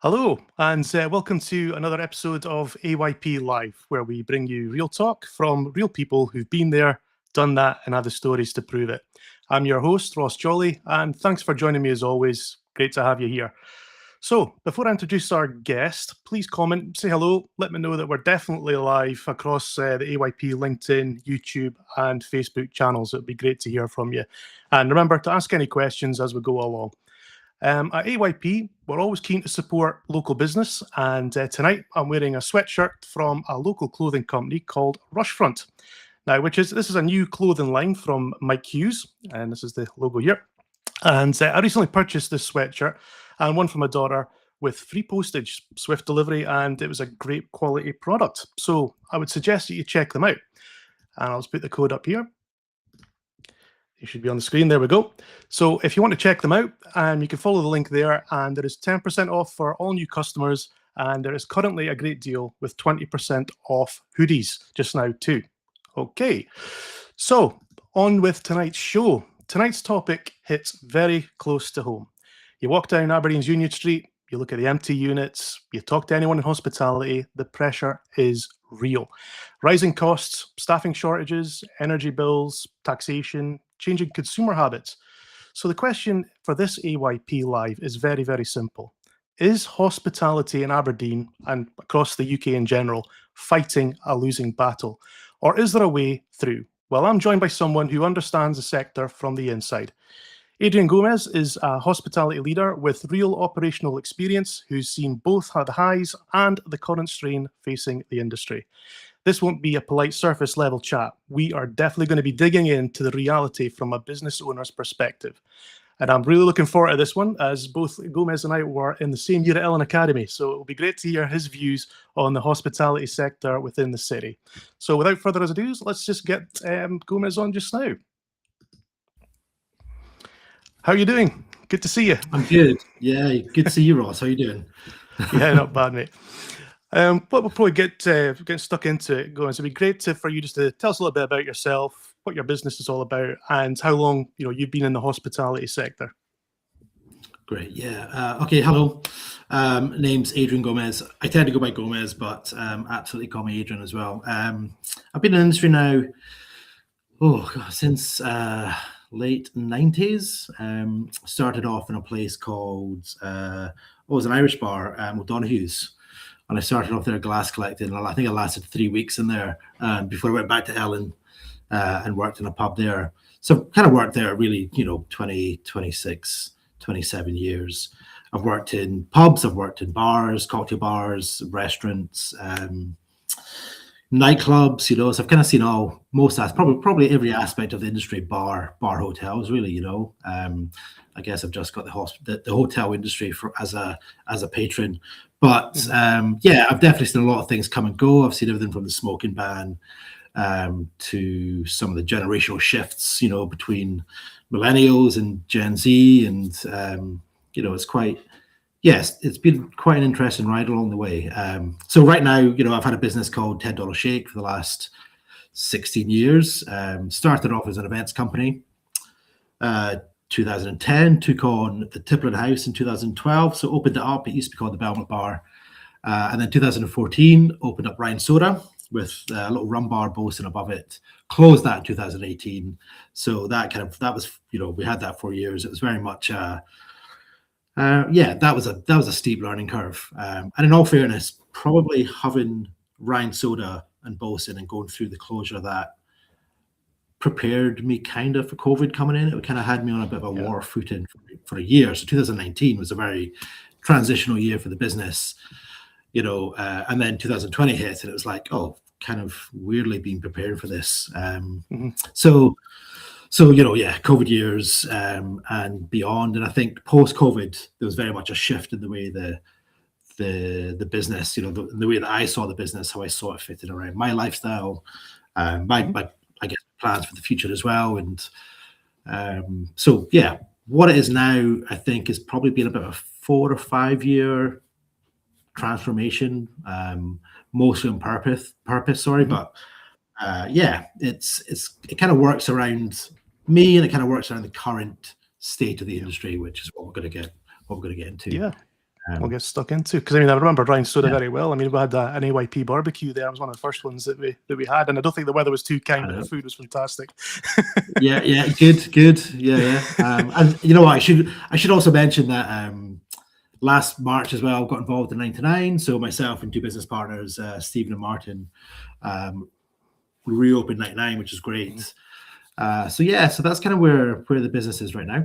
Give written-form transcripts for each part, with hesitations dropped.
Hello, and welcome to another episode of AYP Live, where we bring you real talk from real people who've been there, done that, and have the stories to prove it. I'm your host, Ross Jolly, and thanks for joining me as always. Great to have you here. So, before I introduce our guest, please comment, say hello, let me know that we're definitely live across the AYP LinkedIn, YouTube, and Facebook channels. It would be great to hear from you. And remember to ask any questions as we go along. At AYP, we're always keen to support local business, and tonight I'm wearing a sweatshirt from a local clothing company called Rushfront. Now, this is a new clothing line from Mike Hughes, and this is the logo here. And I recently purchased this sweatshirt and one for my daughter with free postage, swift delivery, and it was a great quality product. So I would suggest that you check them out. And I'll just put the code up here. You should be on the screen. There we go. So if you want to check them out, you can follow the link there, and there is 10% off for all new customers, and there is currently a great deal with 20% off hoodies just now too. Okay, so on with tonight's show. Tonight's topic hits very close to home. You walk down Aberdeen's Union Street, you look at the empty units, you talk to anyone in hospitality, the pressure is real. Rising costs, staffing shortages, energy bills, taxation, changing consumer habits. So the question for this AYP Live is very, very simple. Is hospitality in Aberdeen and across the UK in general fighting a losing battle? Or is there a way through? Well, I'm joined by someone who understands the sector from the inside. Adrian Gomes is a hospitality leader with real operational experience who's seen both the highs and the current strain facing the industry. This won't be a polite surface level chat. We are definitely going to be digging into the reality from a business owner's perspective. And I'm really looking forward to this one, as both Gomes and I were in the same year at Ellen Academy. So it'll be great to hear his views on the hospitality sector within the city. So without further ado, let's just get Gomes on just now. How are you doing? Good to see you. I'm good. Yeah, good to see you, Ross. How are you doing? Yeah, not bad, mate. But we'll probably get stuck into it, Gomes. It'd be great for you just to tell us a little bit about yourself, what your business is all about, and how long you've been in the hospitality sector. Great. Yeah. Okay. Hello. Name's Adrian Gomes. I tend to go by Gomes, but absolutely call me Adrian as well. I've been in the industry now, since late 90s. Started off in a place called it was an Irish bar, O'Donoghue's. And I started off there glass collecting, and I think I lasted 3 weeks in there before I went back to Ellen and worked in a pub there. So kind of worked there really, 20, 26, 27 years. I've worked in pubs, I've worked in bars, cocktail bars, restaurants, nightclubs, so I've kind of seen probably every aspect of the industry, bar hotels, really, I guess I've just got the hotel industry as a patron. But I've definitely seen a lot of things come and go. I've seen everything from the smoking ban to some of the generational shifts, between millennials and Gen Z, and it's been quite an interesting ride along the way. So right now, I've had a business called $10 Shake for the last 16 years. Started off as an events company. 2010, took on the Tipplin House in 2012, so opened it up. It used to be called the Belmont Bar. And then 2014, opened up Ryan Soda with a little rum bar boasting above it. Closed that in 2018. So that was, we had that 4 years. It was very much, that was a steep learning curve. And in all fairness, probably having Ryan Soda and Bosun and going through the closure of that prepared me kind of for COVID coming in. It kind of had me on a bit of a war footing for a year. So 2019 was a very transitional year for the business, and then 2020 hit, and it was like, kind of weirdly being prepared for this. So COVID years and beyond. And I think post-COVID, there was very much a shift in the way the business, the way that I saw the business, how I saw it fitting around my lifestyle, my I guess plans for the future as well. And what it is now, I think, has probably been about a 4 or 5 year transformation, mostly on purpose. But it kind of works around me, and it kind of works around the current state of the industry, which is what we're going to get into. we'll get stuck into, because I mean, I remember Ryan Soda very well. I mean, we had an AYP barbecue there. It was one of the first ones that we had, and I don't think the weather was too kind, but the food was fantastic. Yeah, good. Yeah. And you know what? I should also mention that last March as well, got involved in 99. So myself and two business partners, Stephen and Martin, reopened 99, which is great. So that's kind of where the business is right now.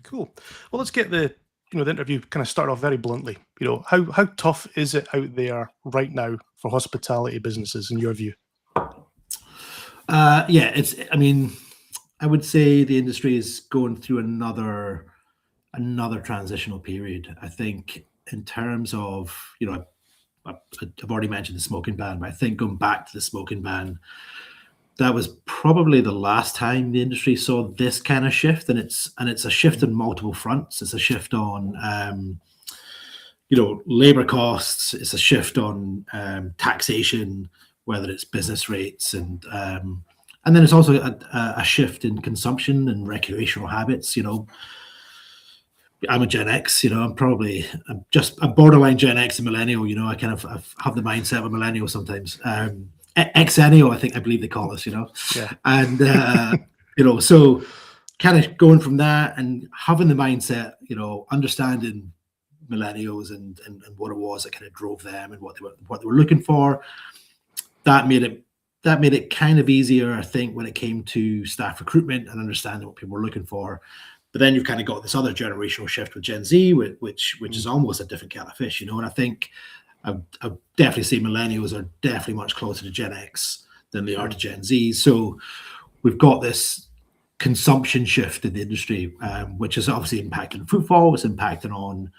Cool. Well, let's get the interview kind of start off very bluntly. How tough is it out there right now for hospitality businesses in your view? I mean, I would say the industry is going through another transitional period. I think in terms of, I've already mentioned the smoking ban, but I think going back to the smoking ban, that was probably the last time the industry saw this kind of shift, and it's a shift on multiple fronts. It's a shift on labor costs. It's a shift on taxation, whether it's business rates, and then it's also a shift in consumption and recreational habits. I'm a Gen X, I'm just a borderline Gen X and millennial. I kind of have the mindset of a millennial sometimes. Exennial, I believe they call us, Yeah. And so kind of going from that and having the mindset, understanding millennials and what it was that kind of drove them and what they were looking for. That made it kind of easier, I think, when it came to staff recruitment and understanding what people were looking for. But then you've kind of got this other generational shift with Gen Z, which is almost a different kind of fish, And I think I definitely say millennials are definitely much closer to Gen X than they are to Gen Z. So we've got this consumption shift in the industry, which is obviously impacting footfall. It's impacting on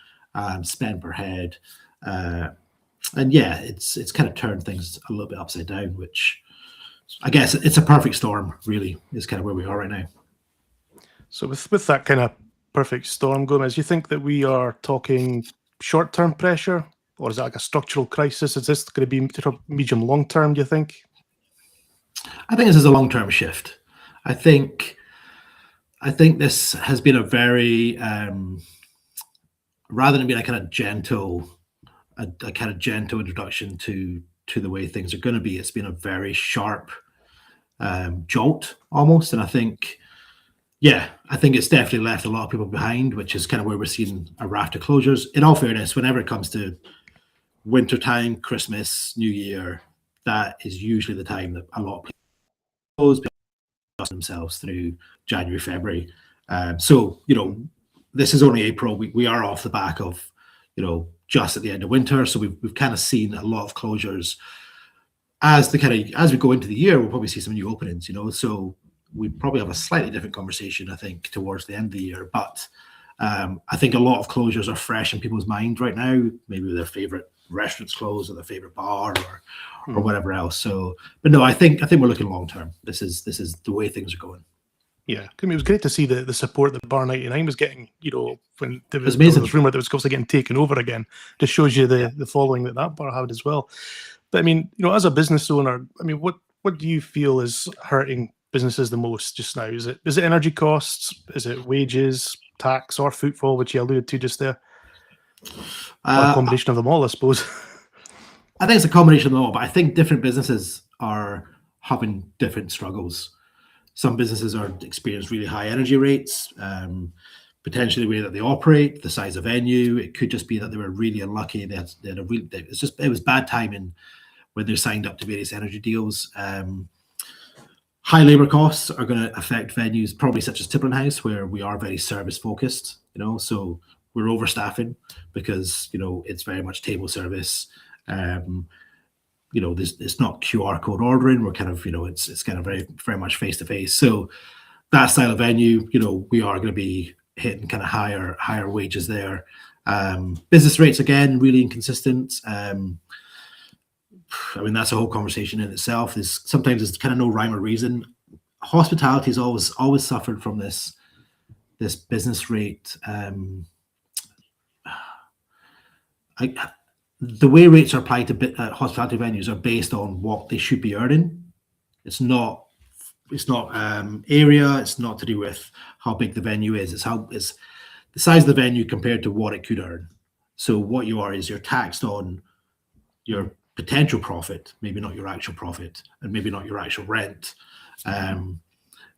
spend per head. And it's kind of turned things a little bit upside down, which I guess it's a perfect storm, really, is kind of where we are right now. So with that kind of perfect storm, Gomes, you think that we are talking short-term pressure, or is that like a structural crisis? Is this going to be medium long-term, do you think? I think this is a long-term shift. I think this has been a very, rather than being a kind of gentle introduction to the way things are going to be, it's been a very sharp jolt almost. And I think it's definitely left a lot of people behind, which is kind of where we're seeing a raft of closures. In all fairness, whenever it comes to wintertime, Christmas, New Year, that is usually the time that a lot of people close themselves through January, February. So this is only April. We are off the back of, just at the end of winter. So we've kind of seen a lot of closures. As we go into the year, we'll probably see some new openings, So we probably have a slightly different conversation, I think, towards the end of the year. But I think a lot of closures are fresh in people's mind right now. Maybe their favorite restaurants closed, or their favorite bar, or whatever else. So, but no, I think we're looking long term. This is the way things are going. Yeah, I mean, it was great to see the support that Bar 99 was getting. When there was rumor that was supposed to getting taken over again. Just shows you the following that bar had as well. But I mean, as a business owner, I mean, what do you feel is hurting businesses the most just now? Is it energy costs? Is it wages, tax, or footfall, which you alluded to just there? Or a combination of them all, I suppose. I think it's a combination of them all, but I think different businesses are having different struggles. Some businesses are experiencing really high energy rates, potentially the way that they operate, the size of venue. It could just be that they were really unlucky. It was bad timing when they signed up to various energy deals. High labor costs are going to affect venues, probably such as Tippling House, where we are very service focused. So we're overstaffing because it's very much table service. It's not QR code ordering. We're kind of it's kind of very very much face to face. So that style of venue, we are going to be hitting kind of higher wages there. Business rates again really inconsistent. I mean, that's a whole conversation in itself. Sometimes there's kind of no rhyme or reason. Hospitality has always suffered from this business rate. The way rates are applied to hospitality venues are based on what they should be earning. It's not area. It's not to do with how big the venue is. It's the size of the venue compared to what it could earn. So what you are is you're taxed on your potential profit, maybe not your actual profit, and maybe not your actual rent,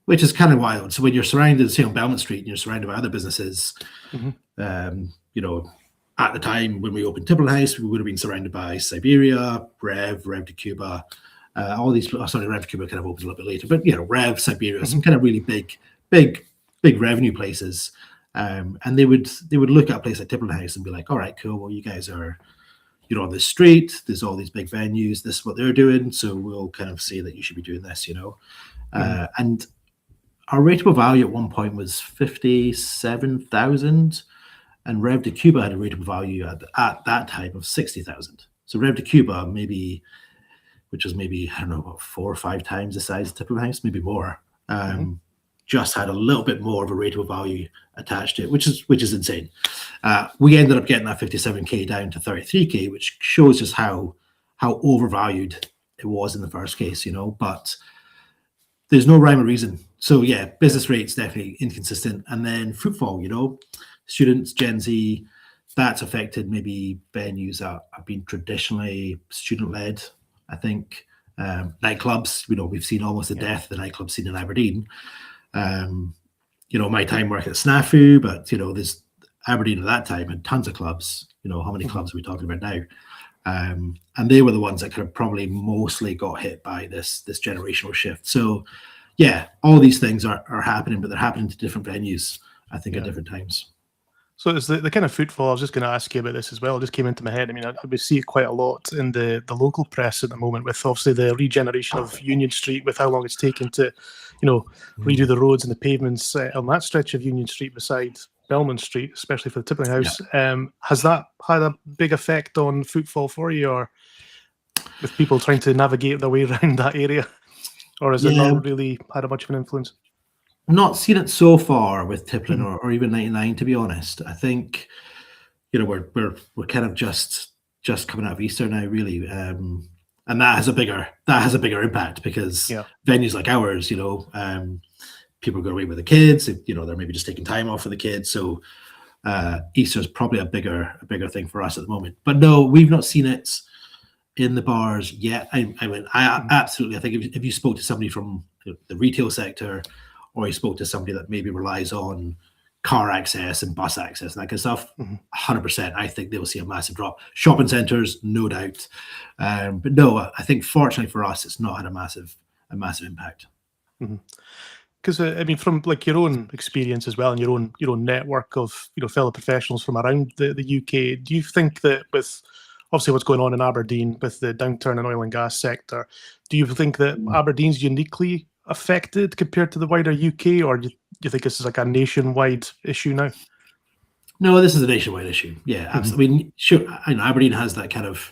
which is kind of wild. So when you're surrounded, say on Belmont Street, and you're surrounded by other businesses, you know, at the time when we opened Tipple House, we would have been surrounded by Siberia, Rev de Cuba, all these. Sorry, Rev de Cuba kind of opened a little bit later, but you know, Rev, Siberia, some kind of really big revenue places. And they would look at a place like Tipple House and be like, all right, cool. Well, you guys are, you know, on the street. There's all these big venues. This is what they're doing. So we'll kind of say that you should be doing this, you know. And our rateable value at one point was 57,000. And Rev de Cuba had a rateable value at that time of 60,000. So Rev de Cuba, which was maybe, I don't know, about 4 or 5 times the size of Tipple House, maybe more, just had a little bit more of a rateable value attached to it, which is insane. We ended up getting that 57K down to 33K, which shows just how overvalued it was in the first case, you know, but there's no rhyme or reason. So yeah, business rates definitely inconsistent. And then footfall, you know, students, Gen Z, that's affected maybe venues that have been traditionally student-led, I think. Nightclubs, you know, we've seen almost the death of the nightclub scene in Aberdeen. You know, my time working at Snafu, but, you know, there's Aberdeen at that time had tons of clubs. You know, how many clubs are we talking about now? And they were the ones that could have probably mostly got hit by this generational shift. So, yeah, all these things are happening, but they're happening to different venues, I think, at different times. So it's the kind of footfall. I was just going to ask you about this as well. It just came into my head. I mean, we see it quite a lot in the local press at the moment, with obviously the regeneration of Union Street, with how long it's taken to, you know, redo the roads and the pavements on that stretch of Union Street beside Belmont Street, especially for the Tippling House. Has that had a big effect on footfall for you, or with people trying to navigate their way around that area, or has it not really had much of an influence? Not seen it so far with Tippling or even 99, to be honest. I think, you know, we're kind of just coming out of Easter now, really, and that has a bigger impact, because venues like ours, you know, people go away with the kids, you know, they're maybe just taking time off for the kids. So Easter is probably a bigger thing for us at the moment. But no, we've not seen it in the bars yet. I mean, I absolutely, I think if you spoke to somebody from the retail sector, or you spoke to somebody that maybe relies on car access and bus access and that kind of stuff, 100%, I think they will see a massive drop. Shopping centres, no doubt. But no, I think fortunately for us, it's not had a massive impact. Because I mean, from like your own experience as well, and your own network of, you know, fellow professionals from around the UK, do you think that with obviously what's going on in Aberdeen with the downturn in oil and gas sector, do you think that Aberdeen's uniquely affected compared to the wider UK, or do you think this is like a nationwide issue now? No, this is a nationwide issue. Yeah, absolutely. I mean, sure, I know Aberdeen has that kind of,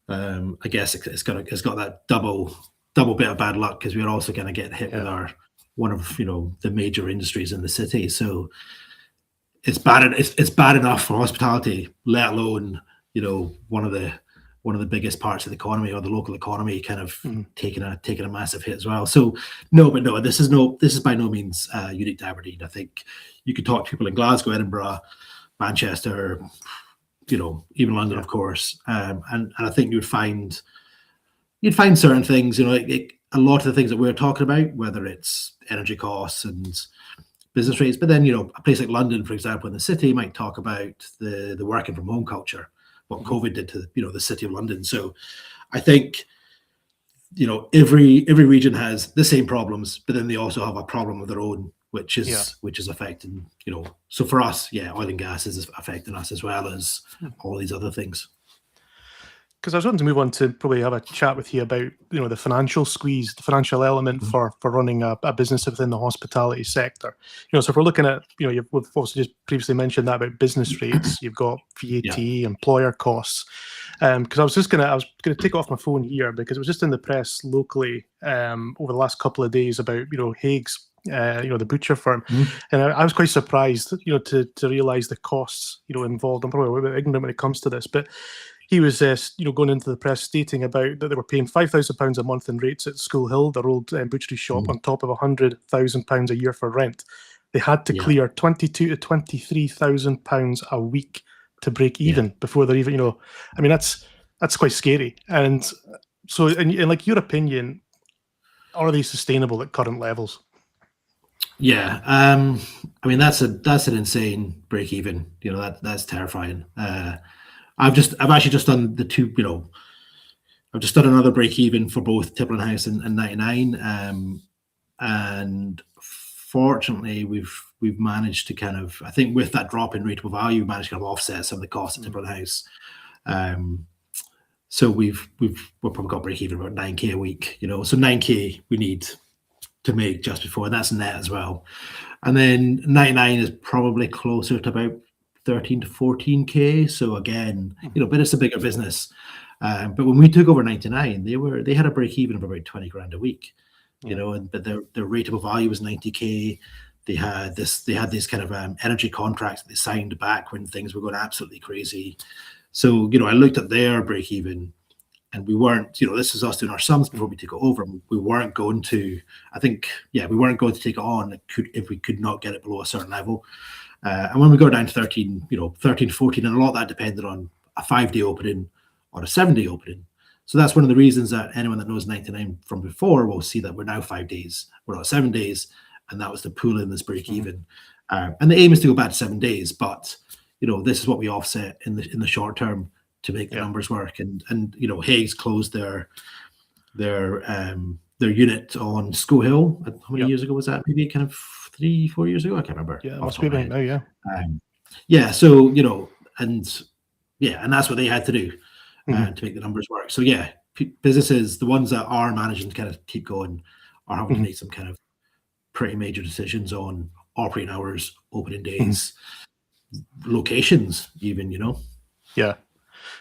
I guess it's got that double bit of bad luck, because we're also going to get hit with one of, you know, the major industries in the city. So it's bad enough for hospitality, let alone, you know, one of the biggest parts of the economy, or the local economy, kind of taking a massive hit as well. So no, this is by no means unique to Aberdeen. I think you could talk to people in Glasgow, Edinburgh, Manchester, you know, even London, of course, and I think you'd find certain things, you know, a lot of the things that we're talking about, whether it's energy costs and business rates, but then, you know, a place like London, for example, in the city, might talk about the working from home culture, what COVID did to, you know, the city of London. So I think, you know, every region has the same problems, but then they also have a problem of their own, which is affecting, you know. So for us, oil and gas is affecting us as well as all these other things. Because I was wanting to move on to probably have a chat with you about, you know, the financial squeeze, the financial element for running a business within the hospitality sector. You know, so if we're looking at, you know, we've also just previously mentioned that about business rates. You've got VAT, employer costs. Because I was going to take off my phone here, because it was just in the press locally over the last couple of days about, you know, Hague's, you know, the butcher firm, and I was quite surprised, you know, to realise the costs, you know, involved. I'm probably a bit ignorant when it comes to this, but he was, you know, going into the press stating about that they were paying £5,000 a month in rates at School Hill, their old butchery shop, on top of £100,000 a year for rent. They had to clear £22,000 to £23,000 a week to break even before they're even, I mean, that's quite scary. And so, in like your opinion, are they sustainable at current levels? Yeah, I mean that's an insane break even. That's terrifying. I've actually just done the two. I've just done another break even for both Tipple and House and 99. And fortunately, we've managed to kind of, I think, with that drop in rateable value, we managed to kind of offset some of the costs of Tipple and House. So we've probably got break even about 9k a week. So 9k we need to make just before, and that's net as well. And then 99 is probably closer to about 13 to 14k. So again, but it's a bigger business. But when we took over 99, they had a break even of about 20 grand a week, but their rateable value was 90k. They had these kind of energy contracts that they signed back when things were going absolutely crazy. So I looked at their break even, and we weren't, this was us doing our sums before we took it over. We weren't going to, we weren't going to take it on if we could not get it below a certain level. And when we go down to 13 to 14, and a lot of that depended on a 5-day opening or a 7-day opening. So that's one of the reasons that anyone that knows 99 from before will see that we're now 5 days, we're not 7 days, and that was the pool in this break even. And the aim is to go back to 7 days, but this is what we offset in the short term to make the numbers work. And Higgs closed their unit on School Hill. How many years ago was that? Maybe kind of 3-4 years ago. I can't remember. Yeah, must be about now. Yeah. So and that's what they had to do to make the numbers work. So businesses, the ones that are managing to kind of keep going, are having to make some kind of pretty major decisions on operating hours, opening days, locations, even. Yeah.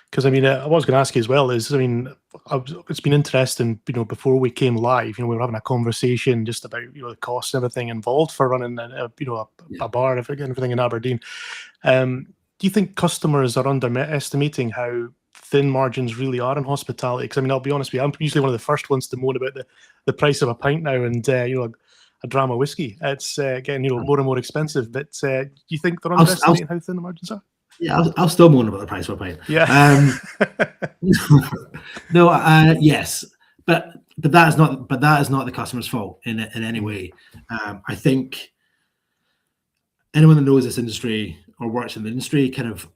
Because, I mean, I was going to ask you as well is, I mean, it's been interesting, before we came live, we were having a conversation just about, the costs and everything involved for running, a bar, everything in Aberdeen. Do you think customers are underestimating how thin margins really are in hospitality? Because, I mean, I'll be honest with you, I'm usually one of the first ones to moan about the price of a pint now and, a dram of whiskey. It's getting, more and more expensive. But do you think they're underestimating how thin the margins are? Yeah, I'll still moan about the price of a pint. Yeah. No. Yes, but that is not the customer's fault in any way. I think anyone that knows this industry or works in the industry kind of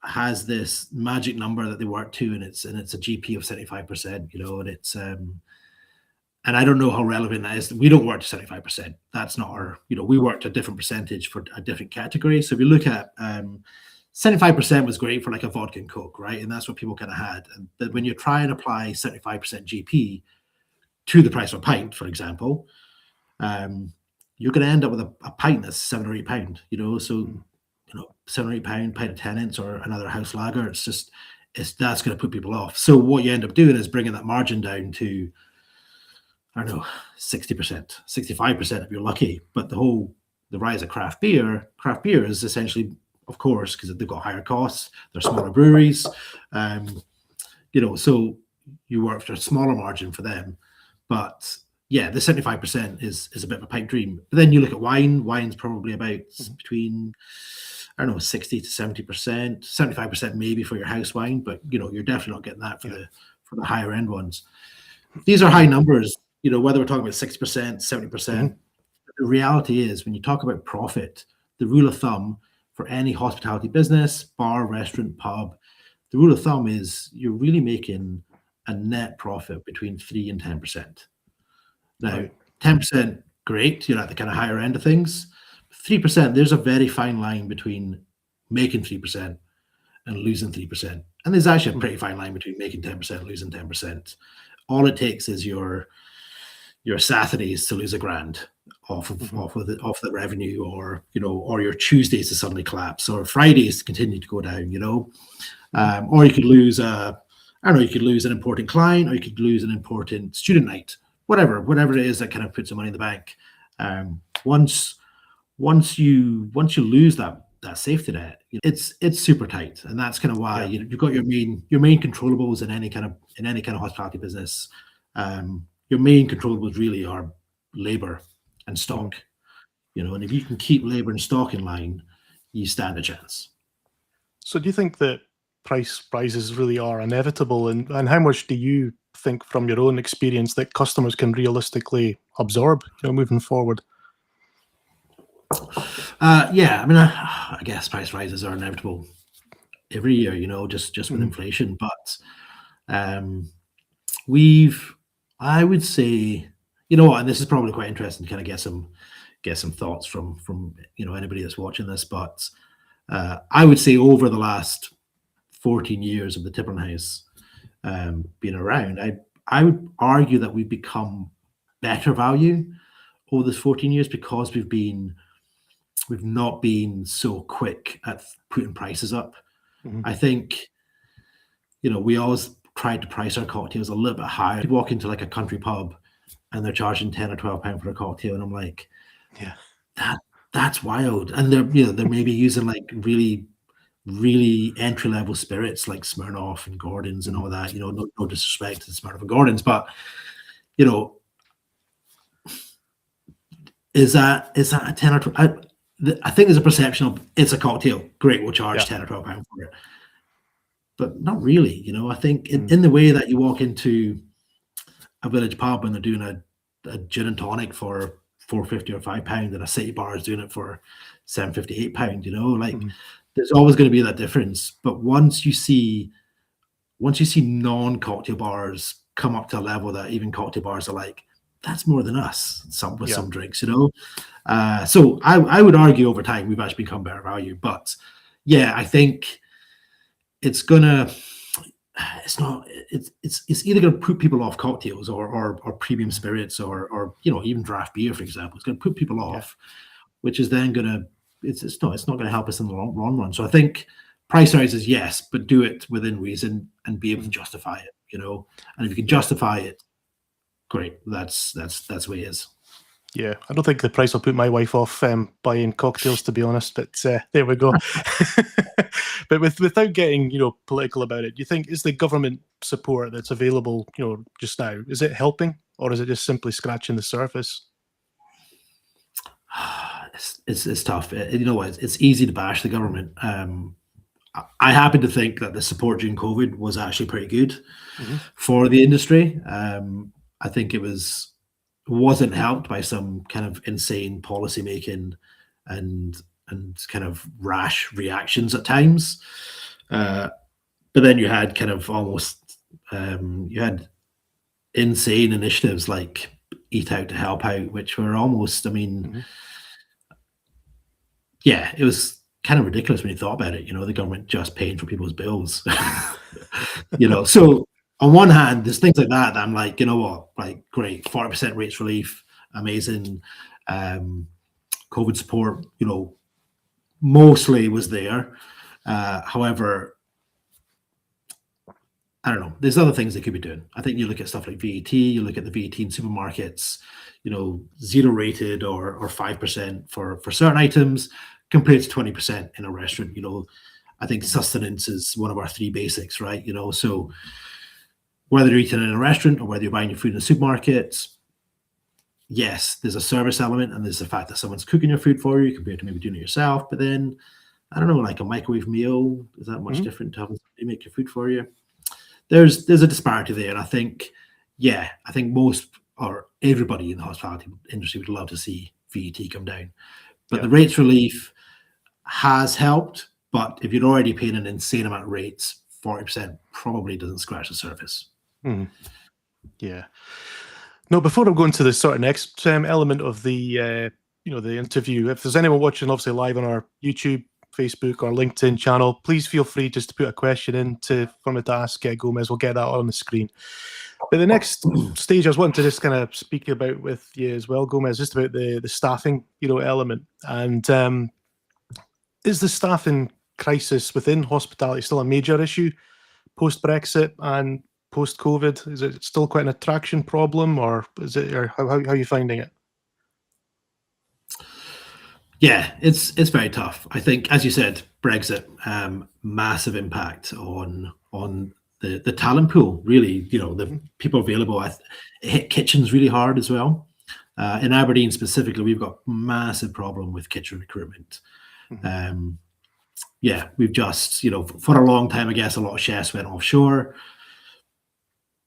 has this magic number that they work to, and it's a GP of 75%. And it's and I don't know how relevant that is. We don't work to 75%. That's not our. We work to a different percentage for a different category. So if you look at 75% was great for like a vodka and Coke, right? And that's what people kind of had. But when you try and apply 75% GP to the price of a pint, for example, you're going to end up with a pint that's £7 or £8. So £7 or £8 pint of Tennent's or another house lager. That's going to put people off. So what you end up doing is bringing that margin down to, I don't know, 60%, 65% if you're lucky. But the rise of craft beer is essentially, of course, because they've got higher costs, they're smaller breweries, so you work for a smaller margin for them. But the 75% is a bit of a pipe dream. But then you look at wine. Wine's probably about between, I don't know, 60 to 70%, 75% maybe for your house wine, but you're definitely not getting that for the higher end ones. These are high numbers, whether we're talking about 60%, 70%. The reality is, when you talk about profit, the rule of thumb for any hospitality business, bar, restaurant, pub, the rule of thumb is you're really making a net profit between 3 and 10%. Now, 10%, great, you're at the kind of higher end of things. 3%, there's a very fine line between making 3% and losing 3%. And there's actually a pretty fine line between making 10% and losing 10%. All it takes is your Saturdays to lose £1,000 off the revenue, or your Tuesdays to suddenly collapse, or Fridays to continue to go down, or you could lose you could lose an important client, or you could lose an important student night, whatever it is that kind of puts the money in the bank. Once you lose that safety net, it's super tight, and that's kind of why you've got your main controllables in any kind of hospitality business. Your main controllables really are labor and stock, and if you can keep labor and stock in line, you stand a chance. So do you think that price rises really are inevitable, and how much do you think from your own experience that customers can realistically absorb, moving forward? Yeah, I mean, I guess price rises are inevitable every year, just with Mhm. inflation. But um, we've, I would say, what, and this is probably quite interesting to kind of get some thoughts from anybody that's watching this. But I would say over the last 14 years of the Tippern House being around, I would argue that we've become better value over this 14 years because we've not been so quick at putting prices up. Mhm. I think, we always tried to price our cocktails a little bit higher. You walk into like a country pub and they're charging 10 or 12 pounds for a cocktail, and I'm like, Yeah. that's wild. And they're maybe using like really, really entry level spirits like Smirnoff and Gordon's and Mhm. all that. No disrespect to Smirnoff and Gordon's, but you know, is that a 10 or 12? I think there's a perception of it's a cocktail. Great, we'll charge Yeah. 10 or 12 pounds for it. But not really. I think in, Mm. in the way that you walk into a village pub and they're doing a gin and tonic for £4.50 or £5, and a city bar is doing it for £7.50, £8, like Mhm. there's always going to be that difference. But once you see non-cocktail bars come up to a level that even cocktail bars are like, that's more than us, with Yeah. some drinks. So I would argue over time we've actually become better value. But yeah, I think it's gonna it's not it's either going to put people off cocktails or premium spirits or even draft beer, for example. It's going to put people Yeah. off, which is then going to it's not going to help us in the long run. So I think price rises, yes, but do it within reason and be able to Mhm. justify it. And if you can Yeah. justify it, great. That's the way it is. Yeah, I don't think the price will put my wife off buying cocktails, to be honest. But there we go. But without getting political about it, do you think is the government support that's available just now, is it helping, or is it just simply scratching the surface? It's tough. You know what? It's easy to bash the government. I happen to think that the support during COVID was actually pretty good Hmm. for the industry. I think wasn't helped by some kind of insane policy making and kind of rash reactions at times. Uh, but then you had kind of almost you had insane initiatives like Eat Out to Help Out, which were almost, I mean, Hmm. yeah, it was kind of ridiculous when you thought about it. The government just paying for people's bills. So on one hand, there's things like that I'm like, you know what, like great, 40% rates relief, amazing. COVID support, mostly was there. However, I don't know. There's other things they could be doing. I think you look at stuff like VAT. You look at the VAT in supermarkets. Zero rated or 5% for certain items, compared to 20% in a restaurant. I think Hmm. sustenance is one of our three basics, right? So whether you're eating in a restaurant or whether you're buying your food in a supermarket, yes, there's a service element and there's the fact that someone's cooking your food for you compared to maybe doing it yourself. But then I don't know, like a microwave meal, is that much Hmm. different to having somebody make your food for you? There's a disparity there, and I think, yeah, I think most or everybody in the hospitality industry would love to see VAT come down. But Yeah. the rates relief has helped. But if you're already paying an insane amount of rates, 40% probably doesn't scratch the surface. Hmm. Yeah. No, before I go into the sort of next element of the interview, if there's anyone watching, obviously live on our YouTube, Facebook, or LinkedIn channel, please feel free just to put a question in for me to ask Gomez. We'll get that on the screen. But the next stage I was wanting to just kind of speak about with you as well, Gomez, just about the staffing, element. And is the staffing crisis within hospitality still a major issue post Brexit and post COVID? Is it still quite an attraction problem, or is it? Or how are you finding it? Yeah, it's very tough. I think, as you said, Brexit, massive impact on the talent pool. Really, the Mhm. people available. It hit kitchens really hard as well. In Aberdeen specifically, we've got massive problem with kitchen recruitment. Mhm. Um, yeah, we've just, for a long time, I guess a lot of chefs went offshore.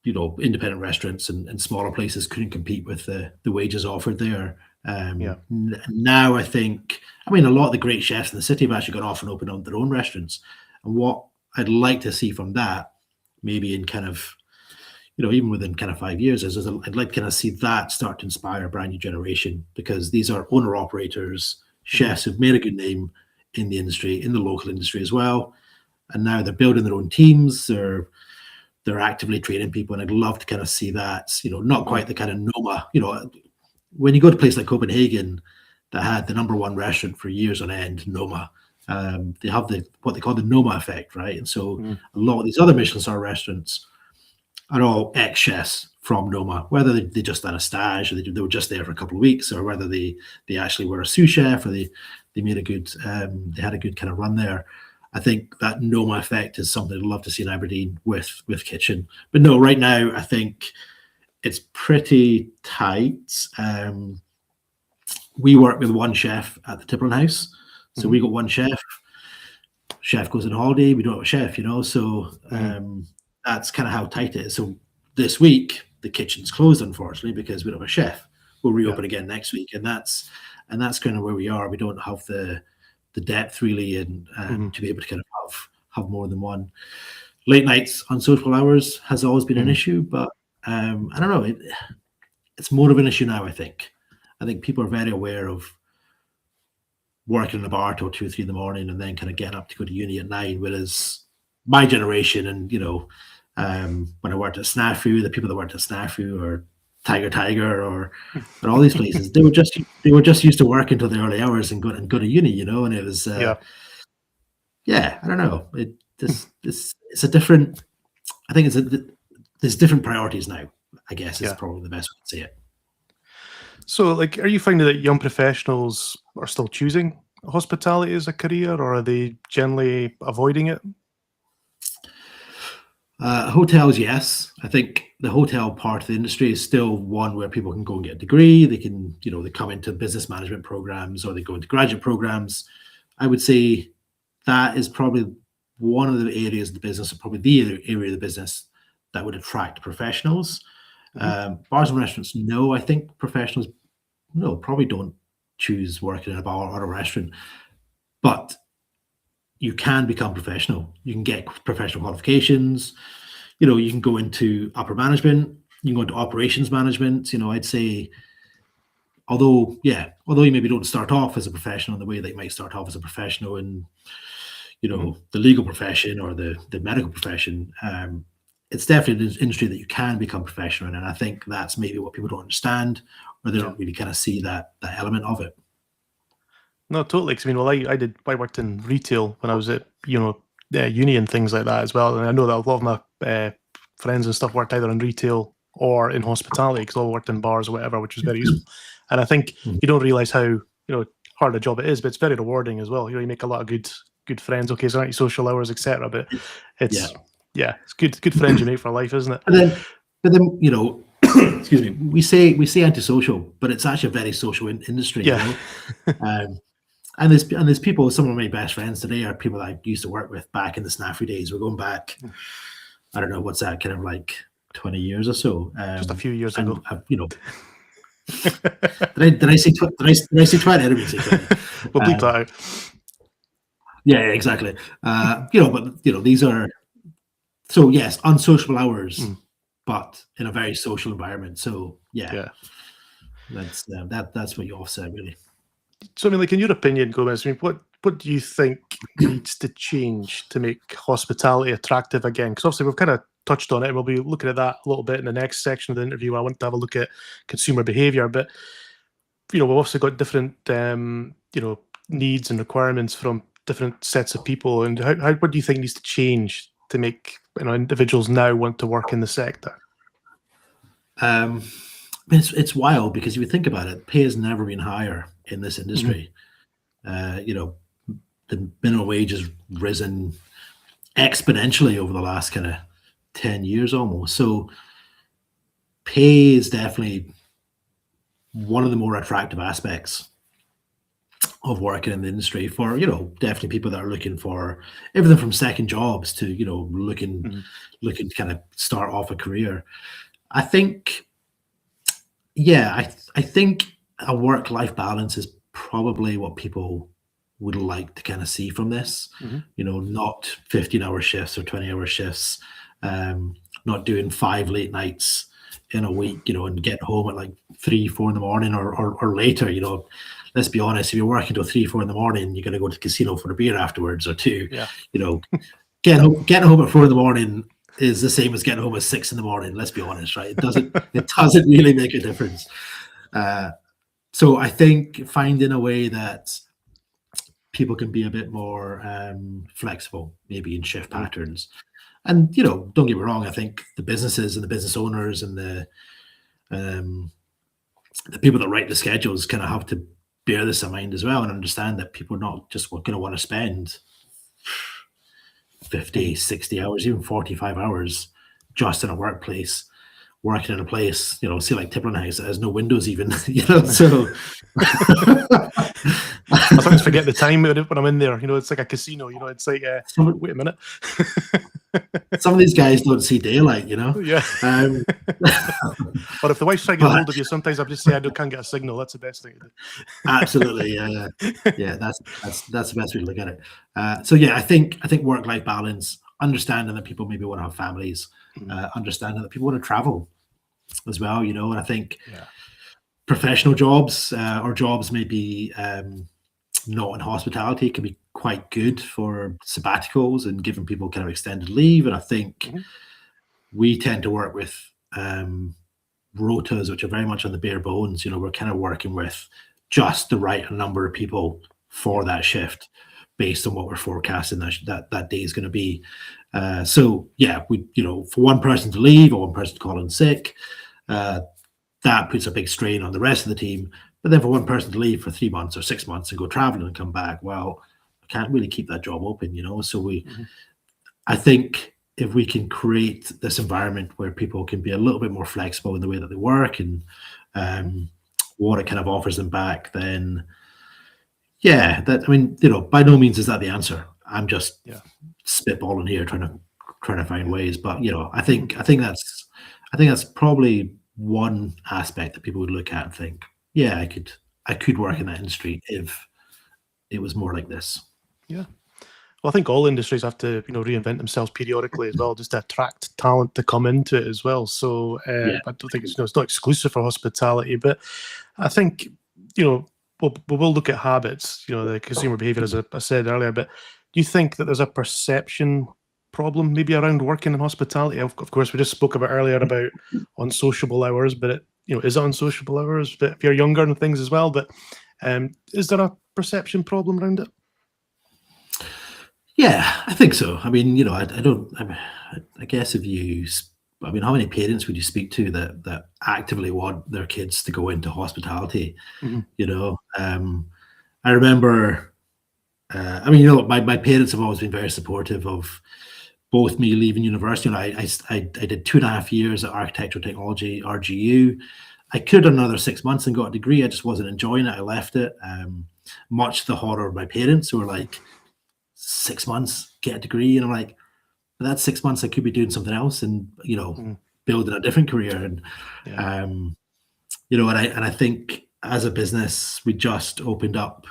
Independent restaurants and smaller places couldn't compete with the wages offered there. Yeah. Now I think, a lot of the great chefs in the city have actually gone off and opened up their own restaurants. And what I'd like to see from that, maybe in kind of, even within kind of 5 years, is I'd like to kind of see that start to inspire a brand new generation, because these are owner operators, chefs who've made a good name in the industry, in the local industry as well. And now they're building their own teams. They're actively training people, and I'd love to kind of see that. Not quite the kind of Noma. When you go to a place like Copenhagen, that had the number one restaurant for years on end, Noma. They have what they call the Noma effect, right? And so a lot of these other Michelin star restaurants are all ex-chefs from Noma, whether they just done a stage, or they were just there for a couple of weeks, or whether they actually were a sous chef, or they made a good they had a good kind of run there. I think that Noma effect is something I'd love to see in Aberdeen with Kitchen. But no, right now I think it's pretty tight. We work with one chef at the Tipplin House, so we got one chef. Chef goes on holiday, we don't have a chef, So that's kind of how tight it is. So this week the kitchen's closed, unfortunately, because we don't have a chef. We'll reopen again next week, and that's kind of where we are. We don't have the depth really, and to be able to kind of have more than one. Late nights, unsociable hours has always been an issue, but I don't know. It's more of an issue now. I think people are very aware of working in a bar till 2 or 3 in the morning, and then kind of getting up to go to uni at 9. Whereas my generation, and when I worked at Snafu, the people that worked at Snafu or Tiger or all these places, they were just used to work until the early hours and go to uni, and it was I don't know. It's a different. I think there's different priorities now, I guess, is probably the best way to say it. So, are you finding that young professionals are still choosing hospitality as a career, or are they generally avoiding it? Hotels, yes. I think the hotel part of the industry is still one where people can go and get a degree. They can, they come into business management programs, or they go into graduate programs. I would say that is probably one of the areas of the business, or probably the area of the business that would attract professionals. Bars and restaurants, no. I think professionals, no, probably don't choose working in a bar or a restaurant. But you can become professional. You can get professional qualifications. You can go into upper management. You can go into operations management. I'd say, although you maybe don't start off as a professional in the way that you might start off as a professional in, the legal profession or the medical profession, it's definitely an industry that you can become professional in. And I think that's maybe what people don't understand, or they don't really kind of see that element of it. No, totally. Because I worked in retail when I was at uni and things like that as well. And I know that a lot of my friends and stuff worked either in retail or in hospitality, because all worked in bars or whatever, which was very useful. And I think you don't realize how hard a job it is, but it's very rewarding as well. You make a lot of good friends. Okay, so aren't you social hours, etc. But it's it's good friends you make for life, isn't it? But then excuse me, we say antisocial, but it's actually a very social industry. And there's people. Some of my best friends today are people that I used to work with back in the Snafu days. We're going back, I don't know, what's that, kind of like 20 years or so. Just a few years ago. Did I say 20? I didn't say 20. We'll bleep that out. Yeah, exactly. But these are, so yes, unsociable hours, but in a very social environment. So that's what you offset, really. So in your opinion, Gomes, what do you think needs to change to make hospitality attractive again? Because obviously we've kind of touched on it, and we'll be looking at that a little bit in the next section of the interview. I want to have a look at consumer behaviour, but we've also got different needs and requirements from different sets of people. And what do you think needs to change to make individuals now want to work in the sector? It's wild, because if you think about it, pay has never been higher in this industry. The minimum wage has risen exponentially over the last kind of 10 years almost. So pay is definitely one of the more attractive aspects of working in the industry for, definitely people that are looking for everything from second jobs to, looking Mhm. looking to kind of start off a career. I think, yeah, I think a work-life balance is probably what people would like to kind of see from this. Mhm. Not 15-hour shifts or 20-hour shifts, not doing 5 late nights in a week, and getting home at like 3, 4 in the morning or later. Let's be honest, if you're working till 3, 4 in the morning, you're going to go to the casino for a beer afterwards or two. Yeah. You know, getting home at 4 in the morning is the same as getting home at 6 in the morning. Let's be honest, right? It doesn't really make a difference. So I think finding a way that people can be a bit more flexible, maybe in shift Mhm. patterns. And don't get me wrong, I think the businesses and the business owners and um, the people that write the schedules kind of have to bear this in mind as well and understand that people are not just going to want to spend 50, Mhm. 60 hours, even 45 hours just in a workplace, working in a place, say like Tiplin House that has no windows even, so I sometimes forget the time when I'm in there. It's like a casino. It's like, some, wait a minute. some of these guys don't see daylight. Yeah. Um, Or if the wife's trying to get a but hold of you, sometimes I just say I can't get a signal. That's the best thing absolutely, yeah. to do. Yeah, that's the best way to look at it. So yeah, I think work-life balance, understanding that people maybe want to have families, Mhm. understanding that people want to travel as well, and I think Yeah. professional jobs or jobs maybe not in hospitality can be quite good for sabbaticals and giving people kind of extended leave. And I think Mhm. we tend to work with rotas, which are very much on the bare bones. We're kind of working with just the right number of people for Yeah. that shift based on what we're forecasting that day is going to be. So yeah, we for one person to leave or one person to call in sick, that puts a big strain on the rest of the team. But then for one person to leave for 3 months or 6 months and go traveling and come back, well, I can't really keep that job open. So Mhm. I think if we can create this environment where people can be a little bit more flexible in the way that they work and Mhm. um, what it kind of offers them back, then yeah, that I mean, by no means is that the answer. I'm just Yeah. spitballing here, trying to find Yeah. ways. But I Mhm. think I think that's I think that's probably one aspect that people would look at and think, yeah, I could work Mhm. in that industry if it was more like this. Yeah. Well, I think all industries have to, reinvent themselves periodically as well, just to attract talent to come into it as well. So Yeah, I don't think it's not exclusive for hospitality, but I think we will look at habits, the consumer behavior, as I said earlier. But do you think that there's a perception problem maybe around working in hospitality? Of course, we just spoke about earlier about unsociable hours, but is it unsociable hours? But if you're younger and things as well, but is there a perception problem around it? yeah, I think so. I mean, I don't. I guess if I mean, how many parents would you speak to that actively want their kids to go into hospitality? Mhm. You know, I remember. I mean, my parents have always been very supportive of both me leaving university. I did 2.5 years at architectural technology (RGU). I could have done another 6 months and got a degree. I just wasn't enjoying it. I left it. Much to the horror of my parents, who were like, 6 months, get a degree, and I'm like, that's 6 months I could be doing something else and Mhm. building a different career. And Yeah. um, and I think as a business, we just opened up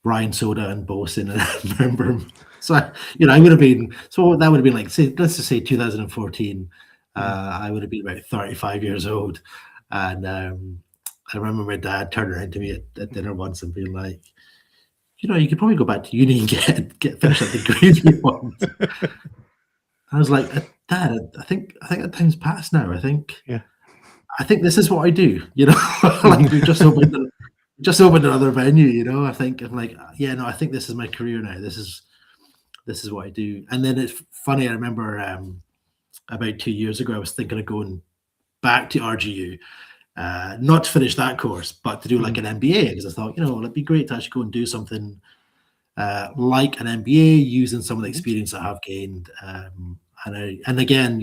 Ryan Soda and Bosun, and I remember. So I would have been. So that would have been like, say, let's just say 2014. Mhm. I would have been about 35 years old, and I remember my dad turning around to me at dinner once and being like, you could probably go back to uni and get finish that degree if you want. I was like, Dad, I think that time's passed now. Yeah. I think this is what I do. Like we've just opened another venue. I think I'm like, yeah, no, I think this is my career now. This is what I do. And then it's funny. I remember about 2 years ago, I was thinking of going back to RGU, not to finish that course, but to do like Mhm. an MBA because I thought, it'd be great to actually go and do something like an MBA using some of the Mhm. experience I have gained. And again,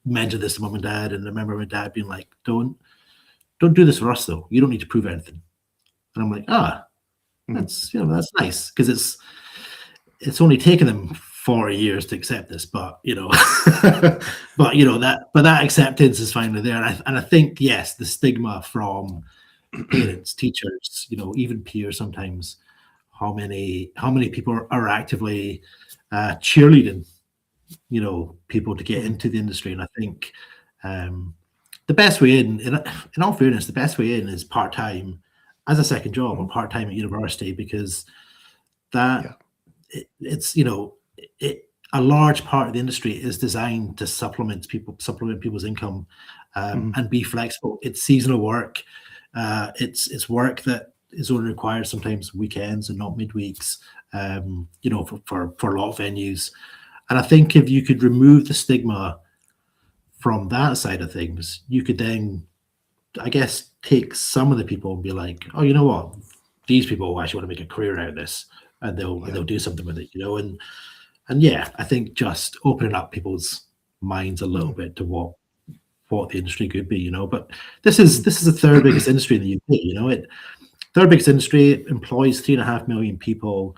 mentioned this to mum and dad, and I remember my dad being like, "Don't do this for us though. You don't need to prove anything." And I'm like, That's that's nice because it's only taken them 40 years to accept this, but that acceptance is finally there, and I think yes, the stigma from parents, teachers, even peers sometimes, how many people are actively cheerleading, people to get into the industry, and I think the best way in all fairness, the best way in is part time as a second job or part time at university because that Yeah. it's a large part of the industry is designed to supplement people's income and be flexible. It's seasonal work. It's work that is only required sometimes weekends and not midweeks. For a lot of venues, and I think if you could remove the stigma from that side of things, you could then, I guess, take some of the people and be like, oh, you know what, these people actually want to make a career out of this, and they'll do something with it, and yeah, I think just opening up people's minds a little bit to what the industry could be, But this is the third biggest industry in the UK, third biggest industry, employs 3.5 million people,